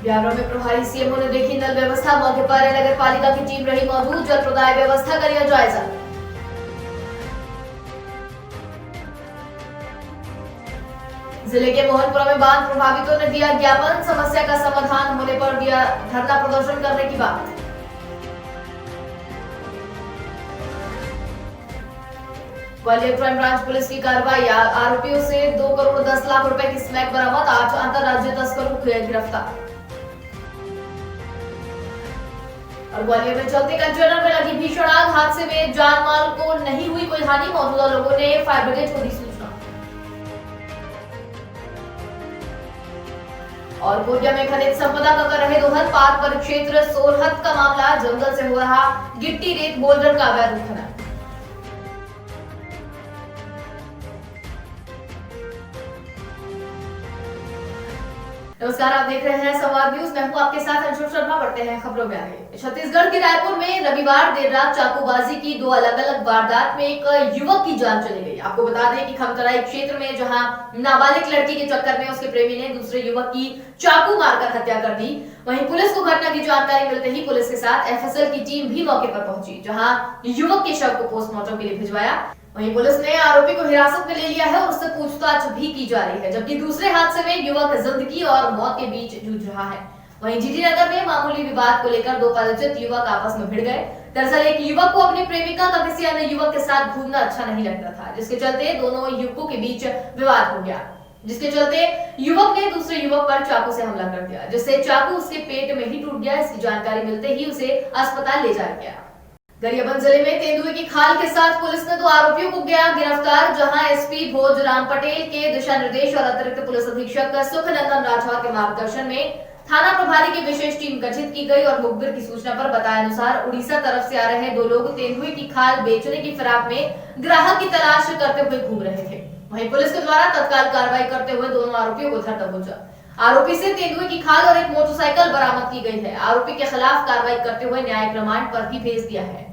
ब्यावरा में प्रभारी सीएमओ ने देखी नल व्यवस्था, मौके पर नगर पालिका की टीम रही मौजूद, जल प्रदाय व्यवस्था का लिया जायजा। जिले के मोहनपुरा में बांध प्रभावितों ने दिया ज्ञापन, समस्या का समाधान होने पर दिया धरना प्रदर्शन करने की बात। ग्वालियर क्राइम ब्रांच पुलिस की कार्रवाई, आरोपियों से 2 करोड़ 10 लाख रुपए की स्मैक बरामद, 8 अंतरराज्यीय तस्करों को गिरफ्तार। और ग्वालियर में चलते कंटेनर में लगी भीषण आग, हादसे में जान माल को नहीं हुई कोई हानि, मौजूदा लोगों ने फायर ब्रिगेड को दी सूचना। और कोरिया में खनिज संपदा का कर रहे दोहन, पार्क परिक्षेत्र सोरहत का मामला, जंगल से हो रहा गिट्टी रेत बोल्डर का अवैध उत्खनन। नमस्कार, आप देख रहे हैं संवाद न्यूज। मैं हूं आपके साथ अंशु शर्मा। बढ़ते हैं खबरों में आगे। छत्तीसगढ़ के रायपुर में रविवार देर रात चाकूबाजी की 2 अलग-अलग वारदात में एक युवक की जान चली गई। आपको बता दें कि खमतराई क्षेत्र में जहां नाबालिग लड़की के चक्कर में उसके प्रेमी ने दूसरे युवक की चाकू मारकर हत्या कर दी, वहीं पुलिस को घटना की जानकारी मिलते ही पुलिस के साथ एफएसएल की टीम भी मौके पर पहुंची, जहां युवक के शव को पोस्टमार्टम के लिए भिजवाया। वहीं पुलिस ने आरोपी को हिरासत में ले लिया है और उससे पूछताछ भी की जा रही है, जबकि दूसरे हादसे में युवक जिंदगी और मौत के बीच जूझ रहा है। वहीं जीटी नगर में मामूली विवाद को लेकर 2 परिचित युवक आपस में भिड़ गए। दरअसल एक युवक को अपनी प्रेमिका का किसी अन्य युवक के साथ घूमना अच्छा नहीं लगता था, जिसके चलते दोनों युवकों के बीच विवाद हो गया, जिसके चलते युवक ने दूसरे युवक पर चाकू से हमला कर दिया, जिससे चाकू उसके पेट में ही टूट गया। इसकी जानकारी मिलते ही उसे अस्पताल ले जाया गया। गरियाबंद जिले में तेंदुए की खाल के साथ पुलिस ने 2 आरोपियों को किया गिरफ्तार, जहां एसपी भोजराम पटेल के दिशा निर्देश और अतिरिक्त पुलिस अधीक्षक सुखनंदन राठौर के मार्गदर्शन में थाना प्रभारी की विशेष टीम गठित की गई और मुखबिर की सूचना पर बताए अनुसार उड़ीसा तरफ से आ रहे 2 लोग तेंदुए की खाल बेचने की फिराक में ग्राहक की तलाश करते हुए घूम रहे थे। वहीं पुलिस के द्वारा तत्काल कार्रवाई करते हुए दोनों आरोपियों को धर दबोचा। आरोपी से तेंदुए की खाल और एक मोटरसाइकिल बरामद की गई है। आरोपी के खिलाफ कार्रवाई करते हुए न्यायिक रिमांड पर भी भेज दिया है।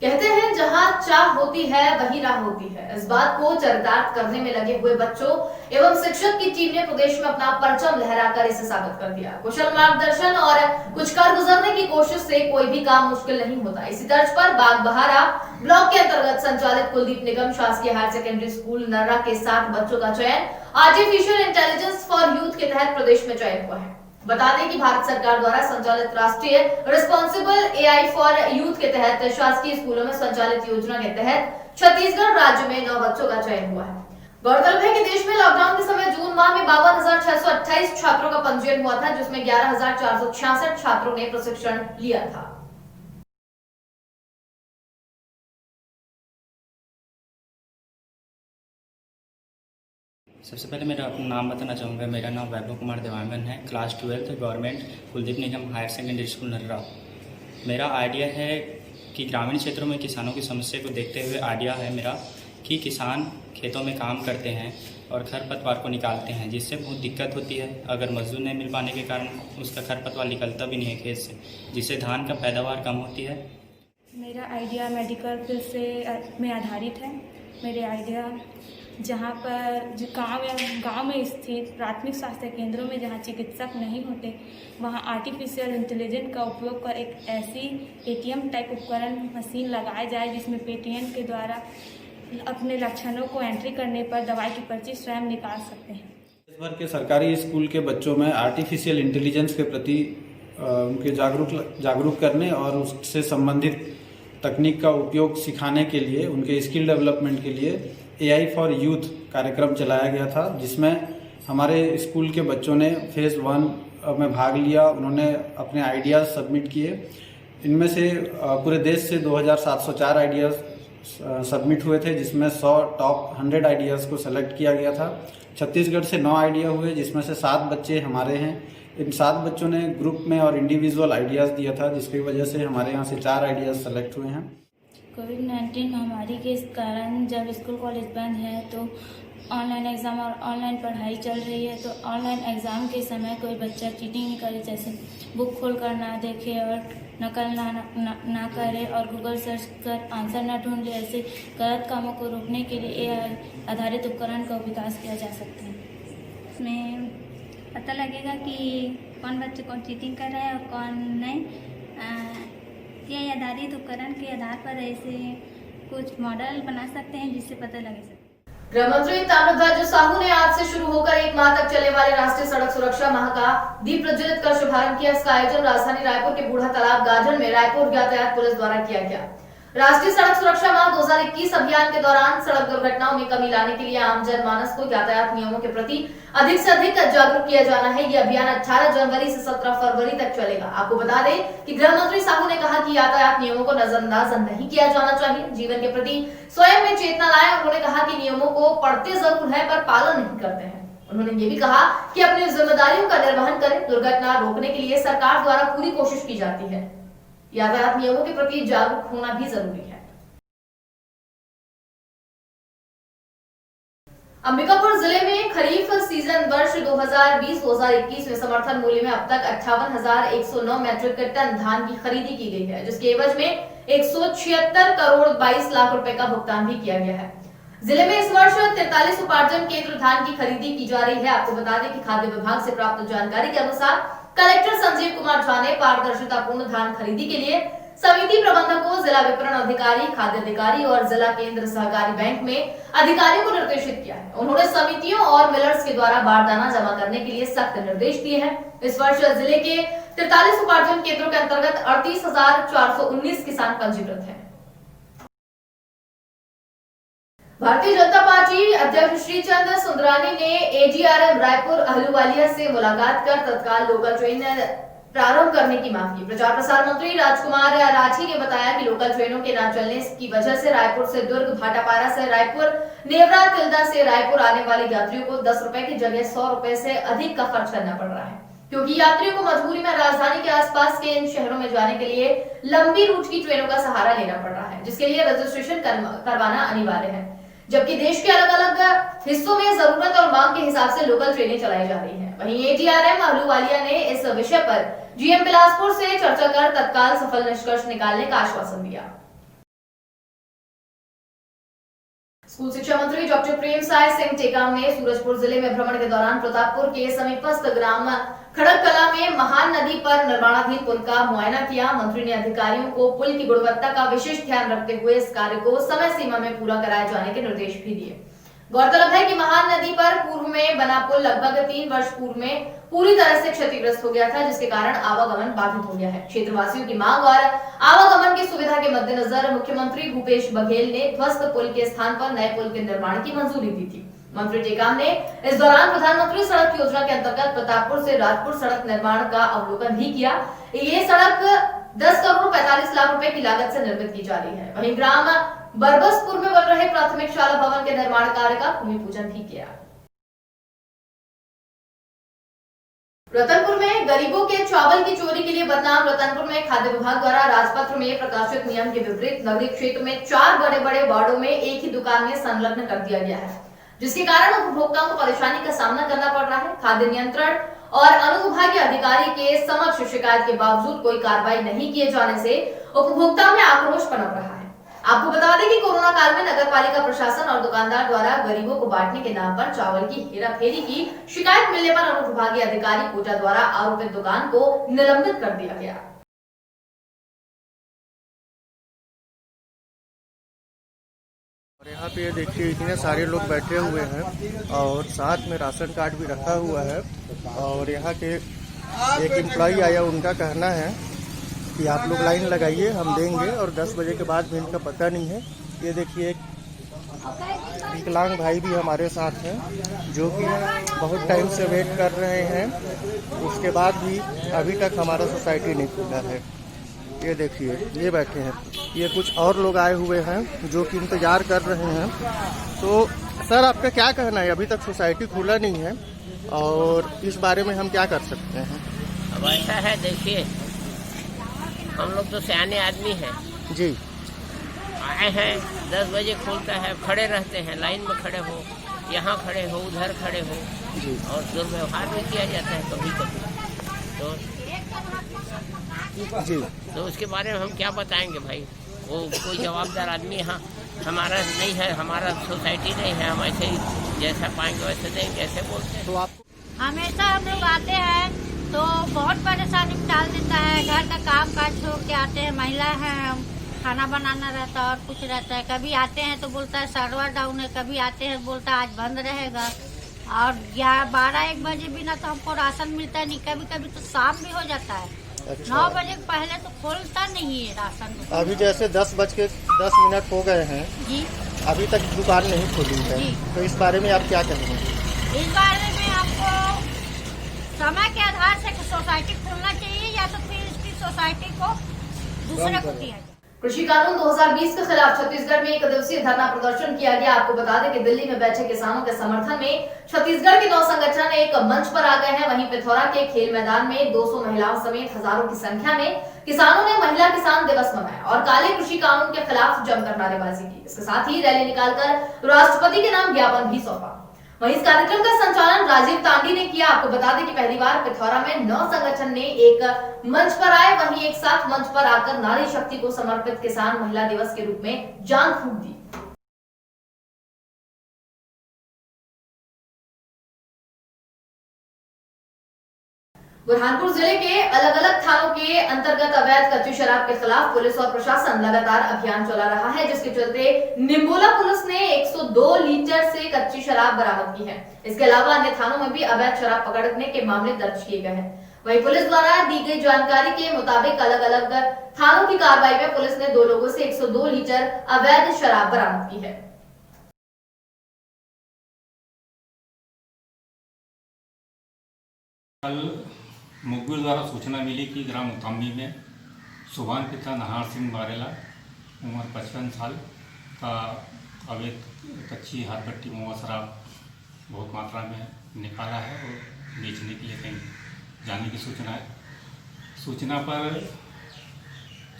कहते हैं जहां चाह होती है वही राह होती है। इस बात को चरितार्थ करने में लगे हुए बच्चों एवं शिक्षक की टीम ने प्रदेश में अपना परचम लहराकर इसे साबित कर दिया। कुशल मार्गदर्शन और कुछ कर गुजरने की कोशिश से कोई भी काम मुश्किल नहीं होता। इसी तर्ज पर बागबहारा ब्लॉक के अंतर्गत संचालित कुलदीप निगम शासकीय हायर सेकेंडरी स्कूल नर्रा के 7 बच्चों का चयन आर्टिफिशियल इंटेलिजेंस फॉर यूथ के तहत प्रदेश में चयन हुआ है। बता दें कि भारत सरकार द्वारा संचालित राष्ट्रीय रिस्पॉन्सिबल एआई फॉर यूथ के तहत शासकीय स्कूलों में संचालित योजना के तहत छत्तीसगढ़ राज्य में 9 बच्चों का चयन हुआ है। गौरतलब है कि देश में लॉकडाउन के समय जून माह में 52,628 छात्रों का पंजीयन हुआ था, जिसमें 11,466 छात्रों ने प्रशिक्षण लिया था। सबसे पहले मेरा अपना नाम बताना चाहूँगा। मेरा नाम वैभव कुमार देवांगन है, क्लास 12 गवर्नमेंट कुलदीप निगम हायर सेकेंडरी स्कूल नर्रा। मेरा आइडिया है कि ग्रामीण क्षेत्रों में किसानों की समस्या को देखते हुए आइडिया है मेरा कि किसान खेतों में काम करते हैं और खरपतवार को निकालते हैं, जिससे बहुत दिक्कत होती है। अगर मजदूर नहीं मिल पाने के कारण उसका खरपतवार निकलता भी नहीं है खेत से, जिससे धान का पैदावार कम होती है। मेरा आइडिया मेडिकल फील्ड से में आधारित है। मेरे आइडिया जहाँ पर गांव में स्थित प्राथमिक स्वास्थ्य केंद्रों में जहाँ चिकित्सक नहीं होते, वहाँ आर्टिफिशियल इंटेलिजेंस का उपयोग कर एक ऐसी एटीएम टाइप उपकरण मशीन लगाया जाए, जिसमें पेटीएम के द्वारा अपने लक्षणों को एंट्री करने पर दवाई की पर्ची स्वयं निकाल सकते हैं। देश भर के सरकारी स्कूल के बच्चों में आर्टिफिशियल इंटेलिजेंस के प्रति उनके जागरूक करने और उससे संबंधित तकनीक का उपयोग सिखाने के लिए, उनके स्किल डेवलपमेंट के लिए एआई फॉर यूथ कार्यक्रम चलाया गया था, जिसमें हमारे स्कूल के बच्चों ने फेज़ 1 में भाग लिया। उन्होंने अपने आइडियाज़ सबमिट किए। इनमें से पूरे देश से 2,704 आइडियाज़ सबमिट हुए थे, जिसमें 100 टॉप 100 आइडियाज़ को सेलेक्ट किया गया था। छत्तीसगढ़ से 9 आइडिया हुए, जिसमें से 7 बच्चे हमारे हैं। इन 7 बच्चों ने ग्रुप में और इंडिविजुअल आइडियाज़ दिया था, जिसकी वजह से हमारे यहाँ से 4 आइडियाज़ सेलेक्ट हुए हैं। कोविड-19 महामारी के कारण जब स्कूल कॉलेज बंद है तो ऑनलाइन एग्ज़ाम और ऑनलाइन पढ़ाई चल रही है, तो ऑनलाइन एग्ज़ाम के समय कोई बच्चा चीटिंग नहीं करे, जैसे बुक खोल कर ना देखे और नकल ना करे और गूगल सर्च कर आंसर ना ढूंढ ले। ऐसे गलत कामों को रोकने के लिए एआई आधारित उपकरण का विकास किया जा सकता है। इसमें पता लगेगा कि कौन बच्चे कौन चीटिंग कर रहा है और कौन नहीं। ये आधारित उपकरण के आधार पर ऐसे कुछ मॉडल बना सकते हैं जिससे पता लगे सके। गृह मंत्री ताम्रध्वज साहू ने आज से शुरू होकर 1 माह तक चलने वाले राष्ट्रीय सड़क सुरक्षा माह का दीप प्रज्वलित कर शुभारंभ किया। इसका आयोजन राजधानी रायपुर के बूढ़ा तालाब गार्डन में रायपुर यातायात पुलिस द्वारा किया गया। राष्ट्रीय सड़क सुरक्षा माह 2021 अभियान के दौरान सड़क दुर्घटनाओं में कमी लाने के लिए आम जनमानस को यातायात नियमों के प्रति अधिक से अधिक जागरूक किया जाना है। यह अभियान 18 जनवरी से 17 फरवरी तक चलेगा। आपको बता दें कि गृह मंत्री साहू ने कहा कि यातायात नियमों को नजरअंदाज नहीं किया जाना चाहिए, जीवन के प्रति स्वयं में चेतना लाएं। उन्होंने कहा कि नियमों को पढ़ते जरूर है पर पालन नहीं करते हैं। उन्होंने ये भी कहा कि अपनी जिम्मेदारियों का निर्वहन करें। दुर्घटना रोकने के लिए सरकार द्वारा पूरी कोशिश की जाती है। यातायात नियमों के प्रति जागरूक होना भी जरूरी है। अंबिकापुर जिले में खरीफ सीजन वर्ष 2020-2021 में समर्थन मूल्य में अब तक 58,109 मैट्रिक टन धान की खरीदी की गई है, जिसके एवज में 176 करोड़ 22 लाख रुपए का भुगतान भी किया गया है। जिले में इस वर्ष 43 उपार्जन केंद्र धान की खरीदी की जा रही है। आपको बता दें कि खाद्य विभाग से प्राप्त जानकारी के अनुसार कलेक्टर संजीव कुमार झा ने पारदर्शितापूर्ण धान खरीदी के लिए समिति प्रबंधकों, जिला विपणन अधिकारी, खाद्य अधिकारी और जिला केंद्र सहकारी बैंक में अधिकारियों को निर्देशित किया है। उन्होंने समितियों और मिलर्स के द्वारा बारदाना जमा करने के लिए सख्त निर्देश दिए हैं। इस वर्ष जिले के 43 उपार्जन केंद्रों के अंतर्गत 38,419 किसान पंजीकृत हैं। भारतीय जनता पार्टी अध्यक्ष श्रीचंद सुंदरानी ने एजीआरएम रायपुर अहलूवालिया से मुलाकात कर तत्काल लोकल ट्रेन प्रारंभ करने की मांग की। प्रचार प्रसार मंत्री राजकुमार राठी ने बताया कि लोकल ट्रेनों के न चलने की वजह से रायपुर से दुर्ग, भाटापारा से रायपुर, नेवरा, तिल्दा से रायपुर आने वाले यात्रियों को 10 रुपए की जगह 100 रुपए से अधिक का खर्च करना पड़ रहा है, क्योंकि यात्रियों को मजबूरी में राजधानी के आसपास के इन शहरों में जाने के लिए लंबी रूट की ट्रेनों का सहारा लेना पड़ रहा है, जिसके लिए रजिस्ट्रेशन करवाना अनिवार्य है। जबकि देश के अलग अलग हिस्सों में जरूरत और मांग के हिसाब से लोकल ट्रेनें चलाई जा रही हैं। वहीं एजीआरएम अहलूवालिया ने इस विषय पर जीएम बिलासपुर से चर्चा कर तत्काल सफल निष्कर्ष निकालने का आश्वासन दिया। स्कूल शिक्षा मंत्री डॉक्टर प्रेमसाय सिंह टेकाम ने सूरजपुर जिले में भ्रमण के दौरान प्रतापपुर के समीपस्थ ग्राम खड़गकला में महान नदी पर निर्माणाधीन पुल का मुआयना किया। मंत्री ने अधिकारियों को पुल की गुणवत्ता का विशेष ध्यान रखते हुए इस कार्य को समय सीमा में पूरा कराए जाने के निर्देश भी दिए। गौरतलब है कि महान नदी पर पूर्व में बना पुल लगभग 3 वर्ष पूर्व में पूरी तरह से क्षतिग्रस्त हो गया था, जिसके कारण आवागमन बाधित हो गया है। क्षेत्रवासियों की मांग और आवागमन की सुविधा के मद्देनजर मुख्यमंत्री भूपेश बघेल ने ध्वस्त पुल के स्थान पर नए पुल के निर्माण की मंजूरी दी थी। मंत्री टेकाम ने इस दौरान प्रधानमंत्री सड़क योजना के अंतर्गत प्रतापपुर से राजपुर सड़क निर्माण का अवलोकन भी किया। ये सड़क 10 करोड़ 45 लाख रुपए की लागत से निर्मित की जा रही है। वहीं ग्राम बरबसपुर में बन रहे प्राथमिक शाला भवन के निर्माण कार्य का भूमि पूजन भी किया। रतनपुर में गरीबों के चावल की चोरी के लिए बदनाम। रतनपुर में खाद्य विभाग द्वारा राजपत्र में प्रकाशित नियम के विपरीत नगरीय क्षेत्र में 4 बड़े-बड़े वार्डों में एक ही दुकान में संलग्न कर दिया गया है, जिसके कारण उपभोक्ताओं को परेशानी का सामना करना पड़ रहा है। खाद्य नियंत्रण और अनुविभागीय अधिकारी के समक्ष शिकायत के बावजूद कोई कार्रवाई नहीं किए जाने से उपभोक्ताओं में आक्रोश पनप रहा है। आपको बता दें कि कोरोना काल में नगरपालिका प्रशासन और दुकानदार द्वारा गरीबों को बांटने के नाम पर चावल की हेराफेरी की शिकायत मिलने पर अनुविभागीय अधिकारी कोटा द्वारा आरोपित दुकान को निलंबित कर दिया गया। और यहाँ पे देखिए इतने सारे लोग बैठे हुए हैं और साथ में राशन कार्ड भी रखा हुआ है। और यहाँ के एक एम्प्लॉई आया, उनका कहना है कि आप लोग लाइन लगाइए, हम देंगे, और 10 बजे के बाद भी इनका पता नहीं है। ये देखिए एक विकलांग भाई भी हमारे साथ हैं जो कि बहुत टाइम से वेट कर रहे हैं, उसके बाद भी अभी तक हमारा सोसाइटी नहीं खुला है। ये देखिए ये बैठे हैं, ये कुछ और लोग आए हुए हैं जो कि इंतजार कर रहे हैं। तो सर आपका क्या कहना है, अभी तक सोसाइटी खुला नहीं है और इस बारे में हम क्या कर सकते हैं? अब ऐसा है, देखिए हम लोग तो सियाने आदमी हैं जी, आए हैं 10 बजे खुलता है, खड़े रहते हैं, लाइन में खड़े हो, यहाँ खड़े हो, उधर खड़े हो जी, और दुर्व्यवहार भी किया जाता है कभी कभी। जी, तो उसके बारे में हम क्या बताएंगे भाई, वो कोई जवाबदार आदमी यहाँ हमारा नहीं है, हमारा सोसाइटी नहीं है, हम ऐसे ही जैसा पाएंगे वैसे देंगे, ऐसे बोलते हैं। तो आप हमेशा हम लोग आते हैं तो बहुत परेशानी में डाल देता है। घर का काम काज छोड़ के आते हैं, महिला हैं हम, खाना बनाना रहता है और कुछ रहता है। कभी आते हैं तो बोलता है सर्वर डाउन है, कभी आते हैं बोलता है आज बंद रहेगा। और 12-1 बजे बिना तो हमको राशन मिलता है नहीं, कभी कभी तो शाम भी हो जाता है। अच्छा। 9 बजे पहले तो खोलता नहीं है राशन। अभी जैसे 10:10 हो गए हैं जी, अभी तक दुकान नहीं खुली है, जी। तो इस बारे में आप क्या कहेंगे? इस बारे में आपको समय के आधार से सोसाइटी खोलना चाहिए या तो फिर इसकी सोसाइटी को दूसरे को दिया जाए। कृषि कानून 2020 के खिलाफ छत्तीसगढ़ में 1 दिवसीय धरना प्रदर्शन किया गया। आपको बता दें कि दिल्ली में बैठे किसानों के समर्थन में छत्तीसगढ़ के 9 संगठन एक मंच पर आ गए हैं। वहीं पिथौरा के खेल मैदान में 200 महिलाओं समेत हजारों की संख्या में किसानों ने महिला किसान दिवस मनाया और काले कृषि कानून के खिलाफ जमकर नारेबाजी की। इसके साथ ही रैली निकालकर राष्ट्रपति के नाम ज्ञापन भी सौंपा। वहीं इस कार्यक्रम का संचालन राजीव तांडी ने किया। आपको बता दें कि पहली बार पिथौरा में 9 संगठन ने एक मंच पर आए, वहीं एक साथ मंच पर आकर नारी शक्ति को समर्पित किसान महिला दिवस के रूप में जान फूंक दी। बुरहानपुर जिले के अलग अलग थानों के अंतर्गत अवैध कच्ची शराब के खिलाफ पुलिस और प्रशासन लगातार अभियान चला रहा है, जिसके चलते निम्बोला पुलिस ने 102 लीटर से कच्ची शराब बरामद की है। इसके अलावा अन्य थानों में भी अवैध शराब पकड़ने के मामले दर्ज किए गए हैं। वहीं पुलिस द्वारा दी गई जानकारी के मुताबिक अलग अलग थानों की कार्रवाई में पुलिस ने 2 लोगों से 102 लीटर अवैध शराब बरामद की है। कल मुखबिर द्वारा सूचना मिली कि ग्राम उतामी में सुभान पिता नहार सिंह बारेला उम्र 55 साल का अवैध कच्ची हाथपट्टी महुआ शराब बहुत मात्रा में निकाला है और बेचने के लिए कहीं जाने की सूचना है। सूचना पर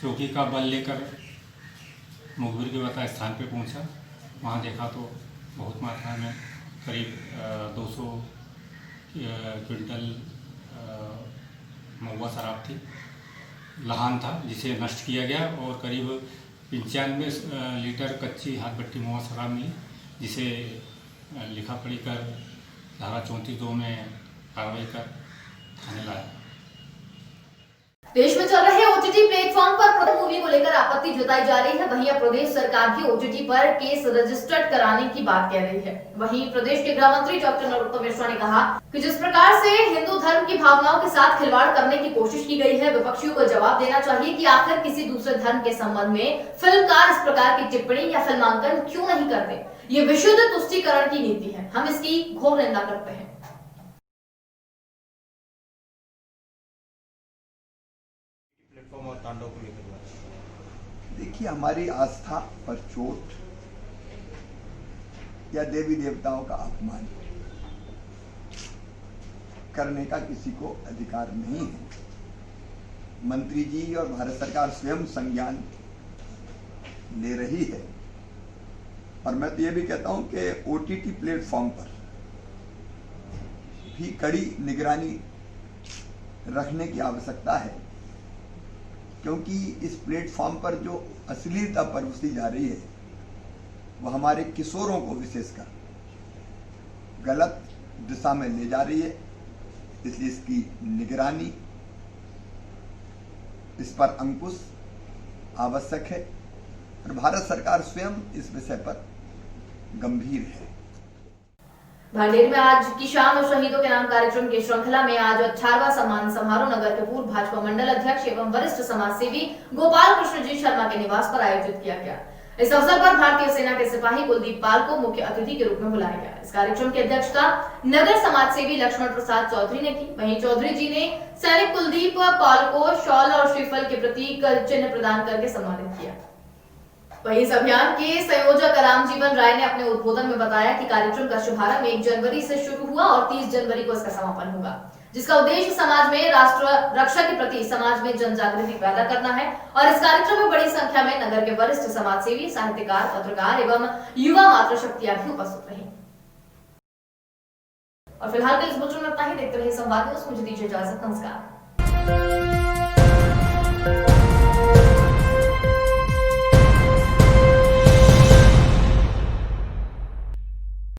चौकी का बल लेकर मुखबिर के बताए स्थान पर पहुंचा। वहां देखा तो बहुत मात्रा में करीब 200 क्विंटल महुआ शराब थी, लहान था, जिसे नष्ट किया गया और करीब 95 लीटर कच्ची हाथपट्टी महुआ शराब मिली, जिसे लिखा पढ़ी कर धारा 34(2) में कार्रवाई कर थाने लाया। देश में चल रहे ओटीटी प्लेटफॉर्म पर प्रदर्शन मूवी को लेकर आपत्ति जताई जा रही है। वहीं अब प्रदेश सरकार भी ओटीटी पर केस रजिस्टर्ड कराने की बात कह रही है। वहीं प्रदेश के गृह मंत्री डॉक्टर नरोत्तम मिश्रा ने कहा कि जिस प्रकार से हिंदू धर्म की भावनाओं के साथ खिलवाड़ करने की कोशिश की गई है, विपक्षियों को जवाब देना चाहिए कि आखिर किसी दूसरे धर्म के संबंध में फिल्मकार इस प्रकार की टिप्पणी या फिल्मांकन क्यों नहीं करते। ये विशुद्ध तुष्टीकरण की नीति है, हम इसकी घोर निंदा करते हैं। और तांडव को लेकर देखिए, हमारी आस्था पर चोट या देवी देवताओं का अपमान करने का किसी को अधिकार नहीं है। मंत्री जी और भारत सरकार स्वयं संज्ञान ले रही है और मैं तो ये भी कहता हूं कि ओटीटी प्लेटफॉर्म पर भी कड़ी निगरानी रखने की आवश्यकता है, क्योंकि इस प्लेटफॉर्म पर जो अश्लीलता परोसी जा रही है वो हमारे किशोरों को विशेषकर गलत दिशा में ले जा रही है। इसलिए इसकी निगरानी, इस पर अंकुश आवश्यक है और भारत सरकार स्वयं इस विषय पर गंभीर है। भांडेर में आज की शाम शहीदों के नाम कार्यक्रम की श्रृंखला में आज 18वां सम्मान समारोह नगर के पूर्व भाजपा मंडल अध्यक्ष एवं वरिष्ठ समाजसेवी गोपाल कृष्ण जी शर्मा के निवास पर आयोजित किया गया। इस अवसर पर भारतीय सेना के सिपाही कुलदीप पाल को मुख्य अतिथि के रूप में बुलाया गया। इस कार्यक्रम की अध्यक्षता नगर समाजसेवी लक्ष्मण प्रसाद चौधरी ने की। वहीं चौधरी जी ने सैनिक कुलदीप पाल को शॉल और श्रीफल के प्रतीक चिन्ह प्रदान करके सम्मानित किया। वहीं इस अभियान के संयोजक राम जीवन राय ने अपने उद्बोधन में बताया कि कार्यक्रम का शुभारंभ 1 जनवरी से शुरू हुआ और 30 जनवरी को इसका समापन होगा, जिसका उद्देश्य समाज में राष्ट्र रक्षा के प्रति समाज में जन जागृति पैदा करना है। और इस कार्यक्रम में बड़ी संख्या में नगर के वरिष्ठ समाजसेवी, साहित्यकार, पत्रकार एवं युवा मातृशक्तियां भी उपस्थित रही। और फिलहाल के इस बुलेटिन में इतना ही। देखते रहिए संवाद न्यूज़। मुझे दीजिए इजाजत। नमस्कार।